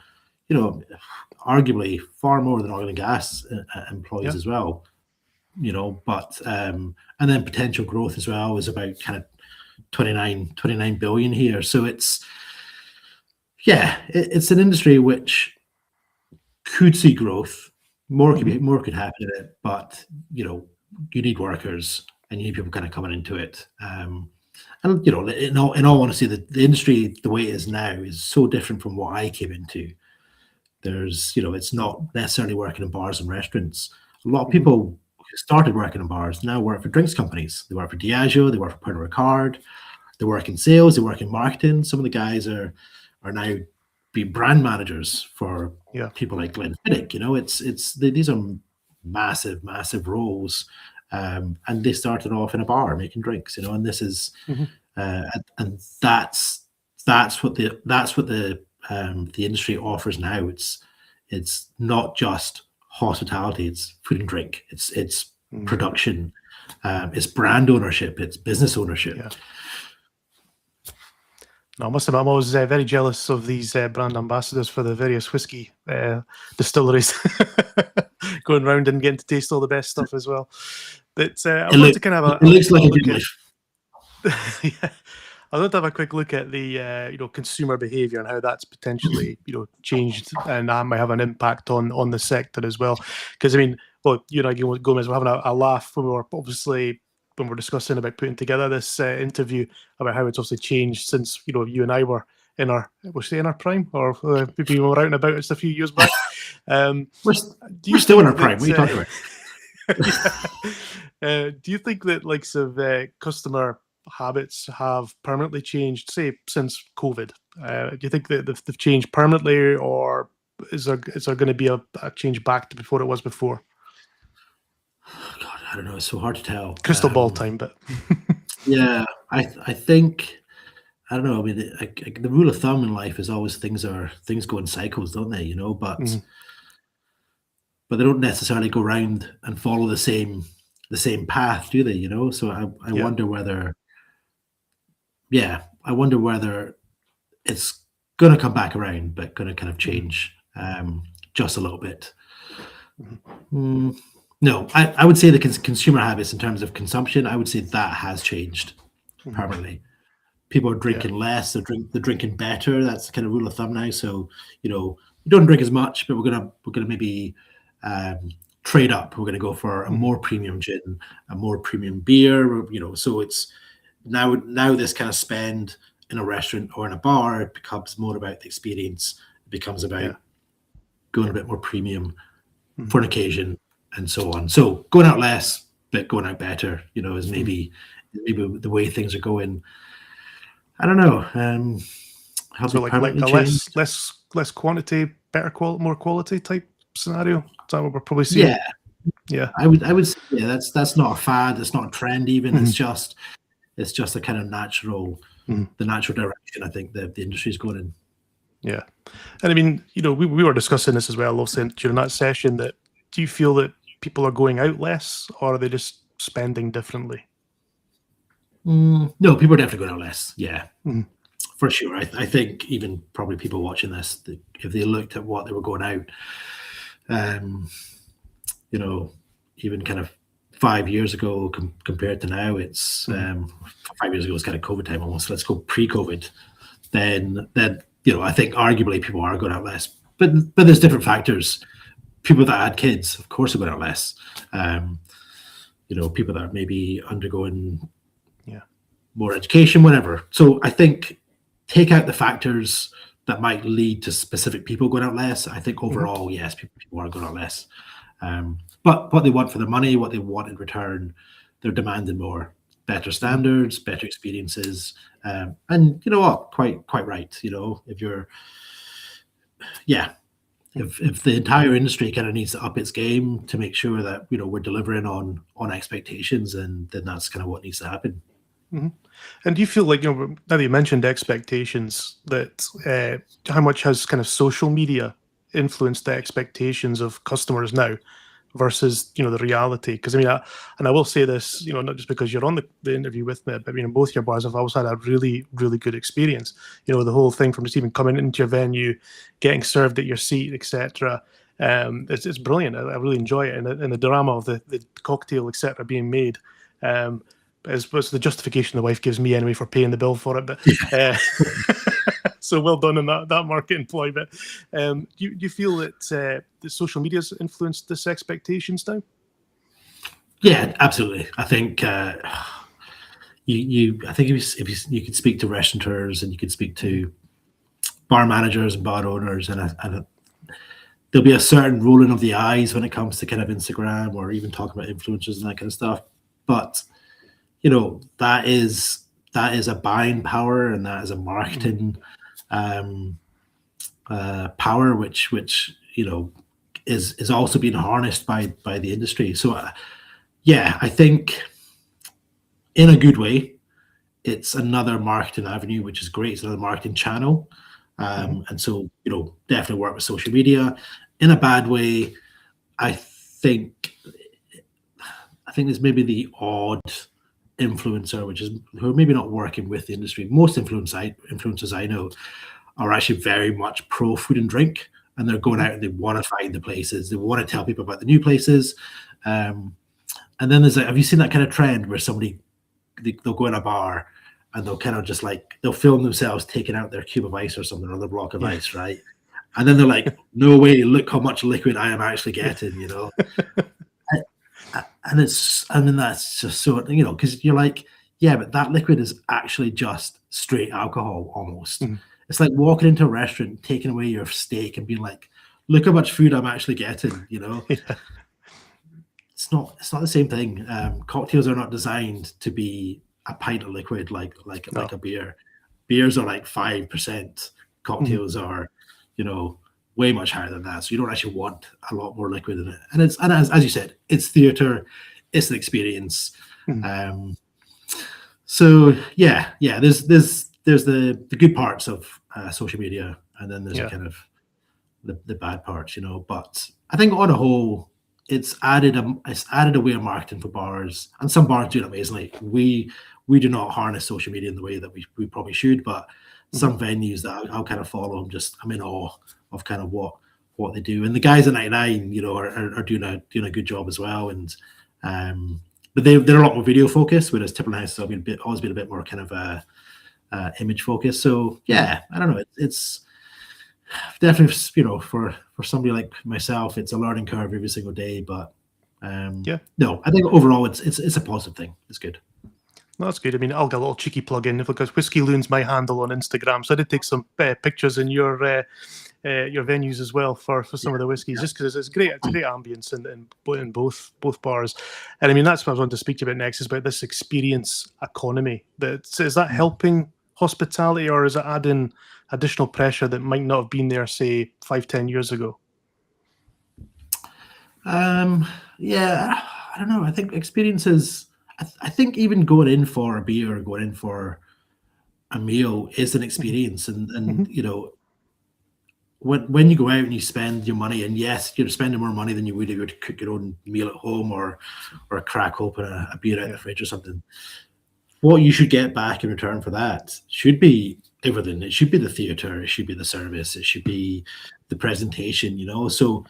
arguably far more than oil and gas employs as well, But and then potential growth as well is about kind of 29 billion here. So it's an industry which could see growth. More could happen in it, but you need workers and you need people kind of coming into it. And in all honesty, the industry the way it is now is so different from what I came into. There's it's not necessarily working in bars and restaurants. A lot of people who started working in bars now work for drinks companies. They work for Diageo, they work for Pernod Ricard, they work in sales, they work in marketing. Some of the guys are now being brand managers for people like Glenfiddich. These are massive roles, and they started off in a bar making drinks, and this is and that's what the industry offers now. It's not just hospitality, it's food and drink, it's production, it's brand ownership, it's business ownership. No, I must admit, I'm always very jealous of these brand ambassadors for the various whiskey distilleries going around and getting to taste all the best stuff as well. But I'd love to kind of have it looks like a good life. I'd love to have a quick look at the consumer behaviour and how that's potentially changed, and that might have an impact on the sector as well. Because I mean, well, you and I, Gomez, were having a laugh when we were discussing about putting together this interview about how it's obviously changed since you and I were in our prime, or maybe we were out and about just a few years back. We're still in our prime. What are you talking about? Do you think that likes of customer habits have permanently changed, say, since COVID? Do you think that they've changed permanently, or is there going to be a change back to before it was before? God, I don't know. It's so hard to tell. Crystal ball time, but yeah, I think I don't know. I mean, the rule of thumb in life is always things go in cycles, don't they? But they don't necessarily go round and follow the same path, do they? So I wonder whether. Yeah, I wonder whether it's going to come back around, but going to kind of change just a little bit. No, I would say the consumer habits in terms of consumption, I would say that has changed permanently. People are drinking less, they're drinking better. That's the kind of rule of thumb now. So, we don't drink as much, but we're gonna maybe trade up. We're gonna go for a more premium gin, a more premium beer, so it's now this kind of spend in a restaurant or in a bar, it becomes more about the experience. It becomes about going a bit more premium for an occasion and so on. So going out less, but going out better, is maybe the way things are going. I don't know. So like a less quantity, better quality, more quality type scenario. Is that what we're probably seeing? Yeah. I would say, that's not a fad. It's not a trend even. It's just a kind of natural, the natural direction I think the industry is going in. Yeah. And I mean, we were discussing this as well also during that session, that do you feel that people are going out less, or are they just spending differently? No, people are definitely going out less. Yeah, For sure. I think even probably people watching this, if they looked at what they were going out, um, you know, even kind of 5 years ago compared to now, it's 5 years ago was kind of COVID time almost. Let's go pre-COVID. Then I think arguably people are going out less, but there's different factors. People that had kids, of course, are going out less. People that are maybe undergoing more education, whatever. So I think take out the factors that might lead to specific people going out less. I think overall, yes, people are going out less. But what they want for their money, what they want in return, they're demanding more, better standards, better experiences, and you know what? Quite right. If you're, if the entire industry kind of needs to up its game to make sure that we're delivering on expectations, and then that's kind of what needs to happen. And do you feel like, now that you mentioned expectations, that how much has kind of social media influenced the expectations of customers now versus the reality? Because I will say this, not just because you're on the interview with me, but both your bars have always had a really, really good experience. The whole thing from just even coming into your venue, getting served at your seat, etc. It's brilliant. I really enjoy it, and the drama of the cocktail, etc., being made. Was the justification the wife gives me anyway for paying the bill for it, but so well done in that marketing ploy. But do you feel that the social media's influenced this expectations now? Yeah, absolutely. I think if you could speak to restaurateurs and you could speak to bar managers and bar owners, and there'll be a certain rolling of the eyes when it comes to kind of Instagram or even talking about influencers and that kind of stuff, but that is a buying power, and that is a marketing power, which is also being harnessed by the industry. So I think in a good way, it's another marketing avenue, which is great. It's another marketing channel, and so definitely work with social media. In a bad way, I think there's maybe the odd influencer, who are maybe not working with the industry. Most influencers I know are actually very much pro food and drink, and they're going out and they want to find the places. They want to tell people about the new places. And then there's have you seen that kind of trend where they'll go in a bar and they'll kind of just they'll film themselves taking out their cube of ice or something, or their block of ice, right? And then they're like, no way, look how much liquid I am actually getting, And that's just so, because you're like, yeah, but that liquid is actually just straight alcohol almost. It's like walking into a restaurant, taking away your steak and being like, look how much food I'm actually getting, It's not the same thing. Cocktails are not designed to be a pint of liquid like a beer. Beers are like 5%. Cocktails are, way much higher than that. So you don't actually want a lot more liquid in it. And as you said, it's theater, it's an experience. So there's the good parts of social media, and then there's kind of the bad parts, But I think on a whole, it's added a way of marketing for bars, and some bars do it amazingly. We do not harness social media in the way that we probably should, but some venues that I'll kind of follow, I'm in awe of kind of what they do. And the guys at 99, are doing a good job as well. And but they're a lot more video focused, whereas Tipperary House has always been a bit more kind of image focused. So I don't know. It's definitely for somebody like myself, it's a learning curve every single day. But no, I think overall it's a positive thing. It's good. No, that's good. I'll get a little cheeky plug in because Whiskey Loon's my handle on Instagram, so I did take some pictures in your venues as well for some of the whiskies, just because it's great. It's a great ambience in both bars, and that's what I wanted to speak to you about next, is about this experience economy. Is that helping hospitality, or is it adding additional pressure that might not have been there, say 5-10 years ago? I don't know. I think experiences. I think even going in for a beer or going in for a meal is an experience, and when you go out and you spend your money, and yes, you're spending more money than you would if you were to cook your own meal at home or crack open a beer out of the fridge or something. What you should get back in return for that should be everything. It should be the theatre, it should be the service, it should be the presentation, So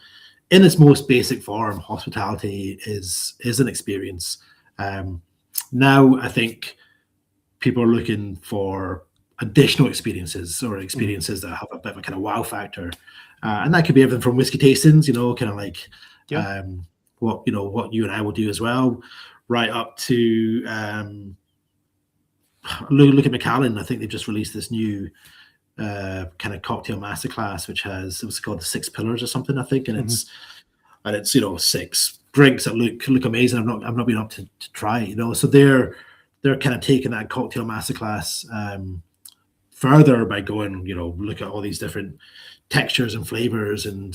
in its most basic form, hospitality is an experience. Now I think people are looking for additional experiences or experiences that have a bit of a kind of wow factor. And that could be everything from whiskey tastings, kind of like what you and I will do as well, right up to look at Macallan. I think they've just released this new kind of cocktail masterclass, which it was called the 6 Pillars or something, I think, and it's 6 drinks that look amazing. I've not been up to try it, so they're kind of taking that cocktail masterclass further by going, look at all these different textures and flavors and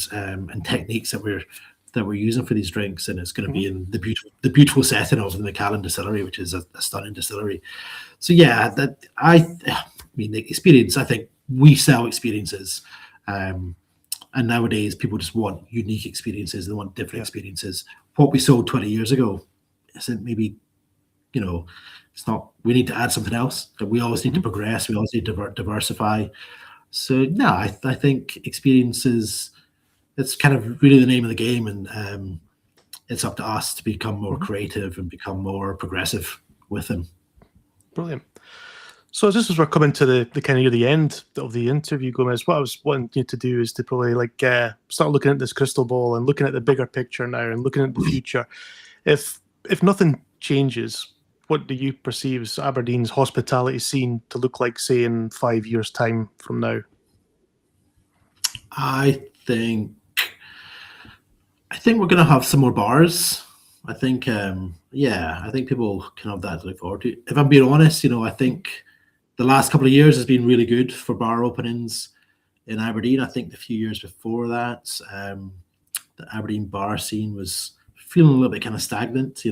techniques that we're using for these drinks, and it's going to be in the beautiful setting of the Macallan distillery, which is a stunning distillery. So yeah, the experience. I think we sell experiences, and nowadays people just want unique experiences. They want different experiences. What we sold 20 years ago isn't maybe, it's not. We need to add something else. We always need to progress. We always need to diversify. So no, I think experiences. It's kind of really the name of the game, and it's up to us to become more creative and become more progressive with them. Brilliant. So just as we're coming to the kind of near the end of the interview, Gomez, what I was wanting you to do is to probably start looking at this crystal ball and looking at the bigger picture now and looking at the future. If nothing changes, what do you perceive as Aberdeen's hospitality scene to look like, say, in 5 years' time from now? I think we're going to have some more bars. I think, I think people can have that to look forward to. If I'm being honest, I think the last couple of years has been really good for bar openings in Aberdeen. I think the few years before that, the Aberdeen bar scene was feeling a little bit kind of stagnant,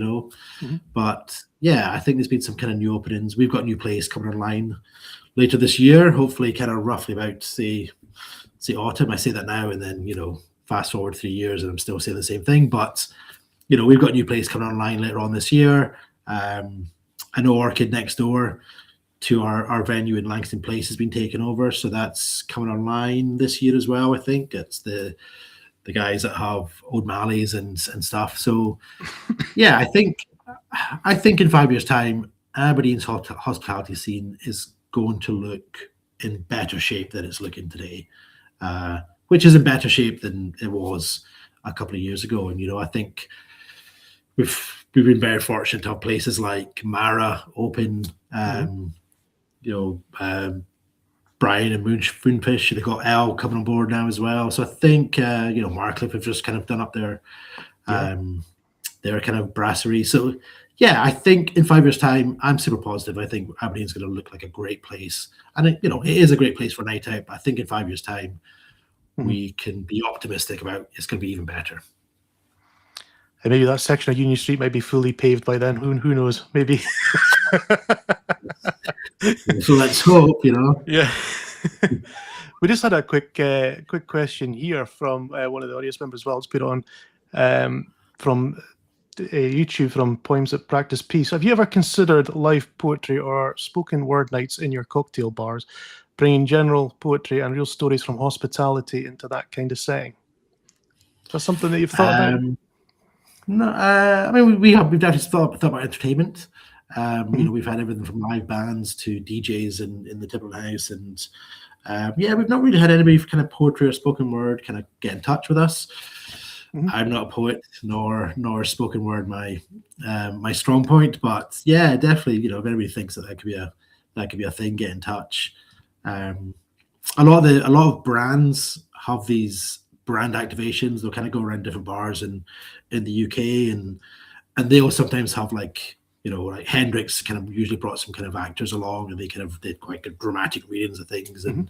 But yeah, I think there's been some kind of new openings. We've got a new place coming online later this year, hopefully kind of roughly about, say autumn. I say that now, and then, fast forward 3 years and I'm still saying the same thing. But, we've got a new place coming online later on this year. I know Orchid next door to our venue in Langston Place has been taken over. So that's coming online this year as well, I think. It's the guys that have Old Malleys and stuff. So, yeah, I think in 5 years' time, Aberdeen's hospitality scene is going to look in better shape than it's looking today. Which is in better shape than it was a couple of years ago. And, I think we've been very fortunate to have places like Mara open, Brian and Moonfish. They've got Elle coming on board now as well. So I think, Marcliffe have just kind of done up their kind of brasserie. So, yeah, I think in 5 years' time, I'm super positive. I think Aberdeen's going to look like a great place. And, it is a great place for a night out. But I think in 5 years' time, we can be optimistic about it's going to be even better. And maybe that section of Union Street might be fully paved by then. Who knows? Maybe. So let's hope, Yeah. We just had a quick question here from one of the audience members as well. Let's put it on from YouTube from Poems That Practice Peace. Have you ever considered live poetry or spoken word nights in your cocktail bars, bringing general poetry and real stories from hospitality into that kind of setting? Is that something that you've thought about? No, I mean we've definitely thought about entertainment. We've had everything from live bands to DJs in the Tipperary House, and we've not really had anybody kind of poetry or spoken word kind of get in touch with us. I'm not a poet, nor spoken word my strong point, but yeah, definitely, if anybody thinks that could be a thing, get in touch. A lot of brands have these brand activations. They'll kind of go around different bars in the UK, and they'll sometimes have like Hendrix kind of usually brought some kind of actors along, and they kind of did quite good dramatic readings of things, and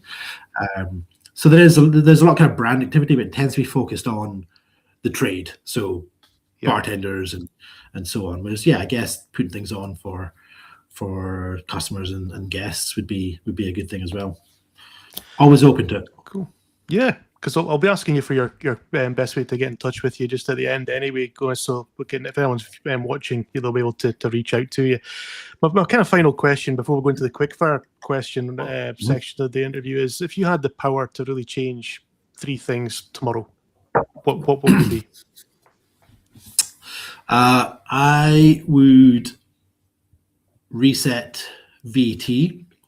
so there's a lot of kind of brand activity, but it tends to be focused on the trade, so bartenders and so on. Whereas I guess putting things on for customers and guests would be a good thing as well. Always open to it. Cool. Yeah, because I'll be asking you for your best way to get in touch with you just at the end anyway, Gomez, so we can, if anyone's watching, they'll be able to reach out to you. My kind of final question before we go into the quickfire question section of the interview is, if you had the power to really change 3 things tomorrow, what would they be? I would reset VAT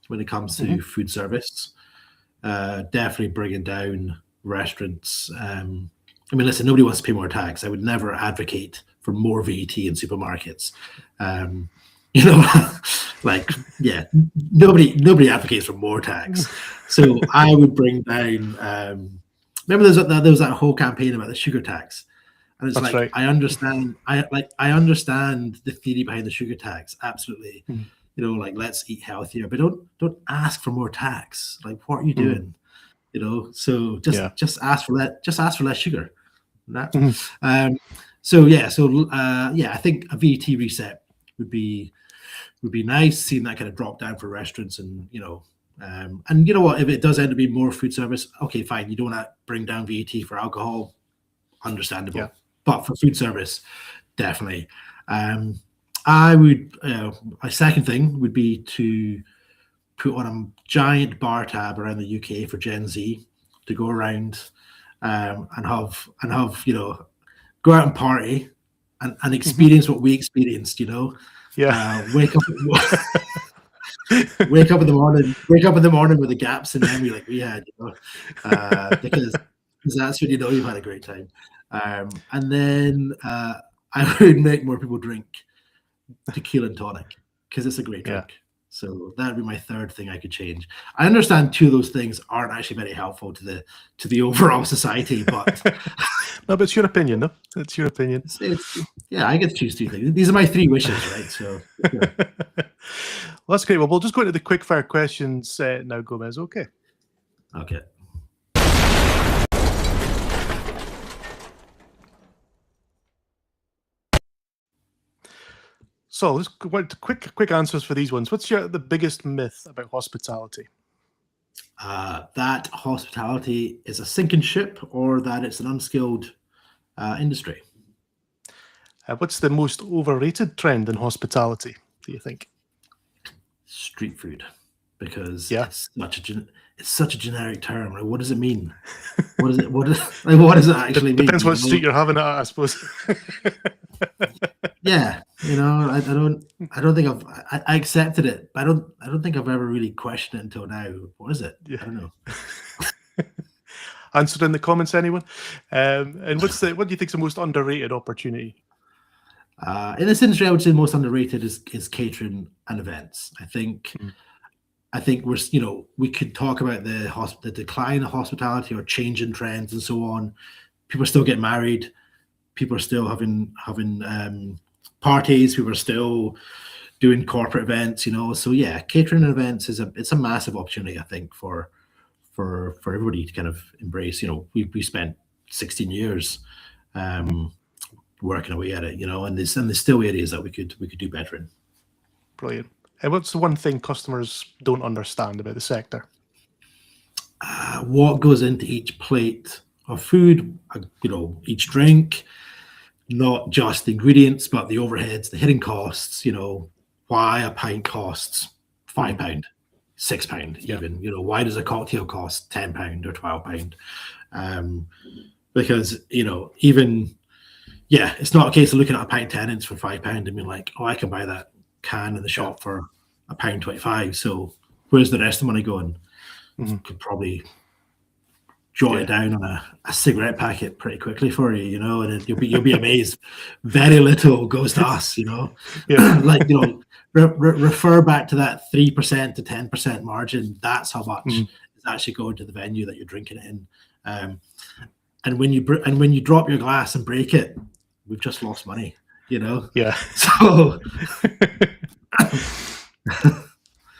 when it comes to food service. Definitely bringing down restaurants. I mean, listen, nobody wants to pay more tax. I would never advocate for more VAT in supermarkets. You know, like, yeah, nobody advocates for more tax. So I would bring down. Remember, there was that whole campaign about the sugar tax, and it's That's like, right. I understand. I understand the theory behind the sugar tax. Absolutely. You know, like, let's eat healthier, but don't ask for more tax. Like, what are you doing? You know, so just ask for less sugar. So I think a VAT reset would be nice, seeing that kind of drop down for restaurants, and you know what, if it does end up being more food service, okay, fine, you don't want to bring down VAT for alcohol, understandable, but for food service, definitely. I would, my second thing would be to put on a giant bar tab around the UK for Gen Z to go around and have go out and party and experience what we experienced. Wake up in the morning with the gaps in memory like we had, because that's when you've had a great time. And then I would make more people drink tequila and tonic, because it's a great drink. So that would be my third thing I could change. I understand 2 of those things aren't actually very helpful to the overall society, but no, but it's your opinion, though. It's your opinion. I get to choose 2 things. These are my 3 wishes, right? So well, that's great. Well, we'll just go into the quickfire questions now, Gomez. Okay. Okay. So let's go into quick answers for these ones. What's the biggest myth about hospitality? That hospitality is a sinking ship, or that it's an unskilled industry. What's the most overrated trend in hospitality, do you think? Street food, because it's such a generic term. Like, what does it mean? What does it actually mean? Depends what street you're having at, I suppose. Yeah, I don't think I accepted it, but I don't think I've ever really questioned it until now. What is it? I don't know. Answer in the comments, anyone. And what do you think is the most underrated opportunity? In this industry, I would say the most underrated is catering and events. I think we could talk about the decline of hospitality or change in trends and so on. People still get married. People are still having parties. People are still doing corporate events. So yeah, catering and events it's a massive opportunity, I think, for everybody to kind of embrace. We spent 16 years working away at it. And there's still areas that we could do better in. Brilliant. And what's the one thing customers don't understand about the sector? What goes into each plate of food, each drink, not just the ingredients, but the overheads, the hidden costs, why a pint costs £5, £6 even, why does a cocktail cost £10 or £12? Because, it's not a case of looking at a pint 10 for £5 and being like, oh, I can buy that can in the shop for £1.25. So where's the rest of the money going? Could probably jot it down on a cigarette packet pretty quickly for you, and you'll be amazed. Very little goes to us, refer back to that 3% to 10% margin. That's how much is actually going to the venue that you're drinking it in. And when you drop your glass and break it, we've just lost money, Yeah. So.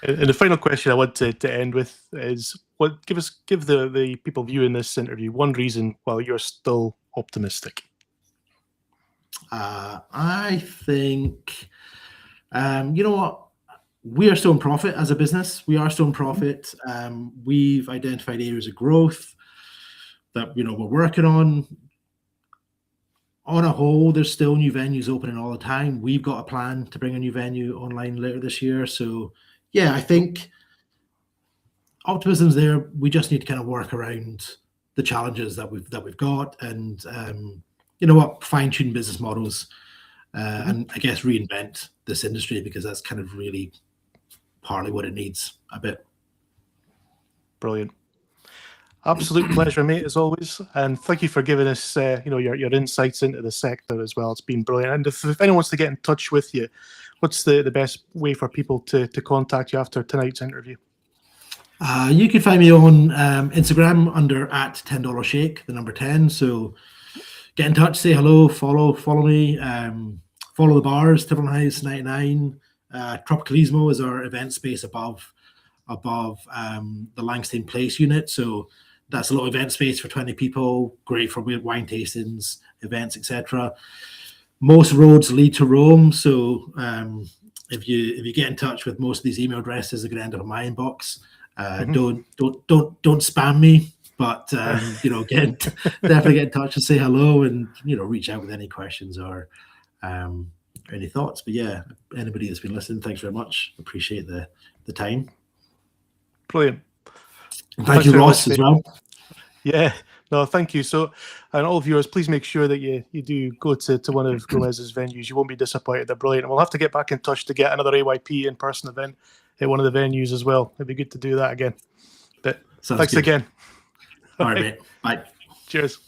And the final question I want to end with is, give the people viewing this interview one reason why you're still optimistic. I think, you know what, we are still in profit as a business. We are still in profit. We've identified areas of growth. that we're working on. On a whole, there's still new venues opening all the time. We've got a plan to bring a new venue online later this year. So yeah, I think optimism's there. We just need to kind of work around the challenges that we've got, and fine-tune business models, and I guess reinvent this industry, because that's kind of really partly what it needs a bit. Brilliant. Absolute pleasure, mate, as always. And thank you for giving us, your insights into the sector as well. It's been brilliant. And if anyone wants to get in touch with you, what's the best way for people to contact you after tonight's interview? You can find me on Instagram under @$10 Shake, the number 10. So get in touch, say hello, follow me, follow the bars, Tiverton House 99. Tropicalismo is our event space above the Langstein Place unit. So that's a little event space for 20 people, great for wine tastings, events, etc. Most roads lead to Rome. So if you get in touch with most of these email addresses, they're going to end up in my inbox. Don't spam me, but definitely get in touch and say hello, and reach out with any questions or any thoughts. But yeah, anybody that's been listening, thanks very much. Appreciate the time. Brilliant. And thank you, Ross, as well. Yeah, no, thank you. So, and all viewers, please make sure that you do go to one of Gomes's venues. You won't be disappointed. They're brilliant. And we'll have to get back in touch to get another AYP in-person event at one of the venues as well. It'd be good to do that again. But thanks again. All right, mate. Bye. Cheers.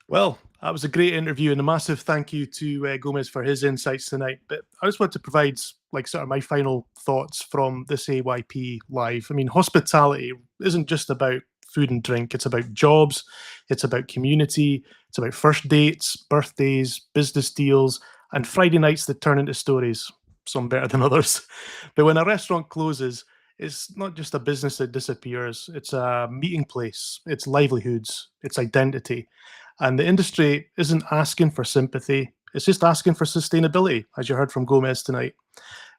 Well, that was a great interview, and a massive thank you to Gomes for his insights tonight. But I just want to provide sort of my final thoughts from this AYP Live. I mean, hospitality isn't just about food and drink. It's about jobs. It's about community. It's about first dates, birthdays, business deals, and Friday nights that turn into stories, some better than others. But when a restaurant closes, it's not just a business that disappears. It's a meeting place. It's livelihoods. It's identity. And the industry isn't asking for sympathy. It's just asking for sustainability, as you heard from Gomes tonight.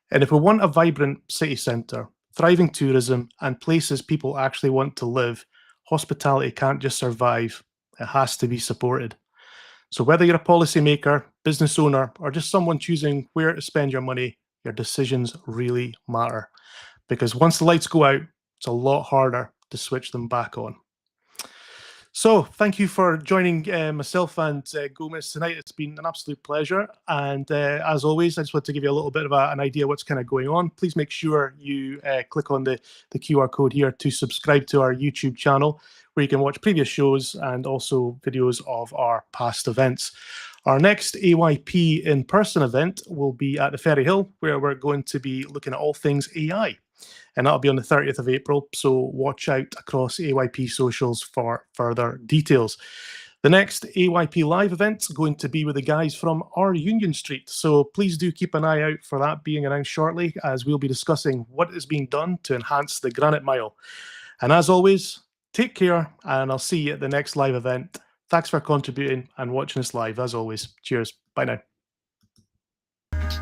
And if we want a vibrant city centre, thriving tourism, and places people actually want to live, hospitality can't just survive. It has to be supported. So whether you're a policymaker, business owner, or just someone choosing where to spend your money, your decisions really matter. Because once the lights go out, it's a lot harder to switch them back on. So thank you for joining myself and Gomes tonight. It's been an absolute pleasure. And as always, I just want to give you a little bit of an idea what's kind of going on. Please make sure you click on the QR code here to subscribe to our YouTube channel, where you can watch previous shows and also videos of our past events. Our next AYP in-person event will be at the Ferry Hill, where we're going to be looking at all things AI. And that'll be on the 30th of April. So watch out across AYP socials for further details. The next AYP Live event is going to be with the guys from our Union Street. So please do keep an eye out for that being announced shortly, as we'll be discussing what is being done to enhance the Granite Mile. And as always, take care, and I'll see you at the next live event. Thanks for contributing and watching us live, as always. Cheers. Bye now.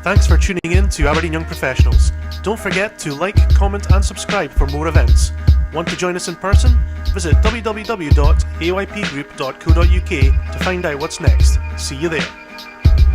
Thanks for tuning in to Aberdeen Young Professionals. Don't forget to like, comment and subscribe for more events. Want to join us in person? Visit www.aypgroup.co.uk to find out what's next. See you there.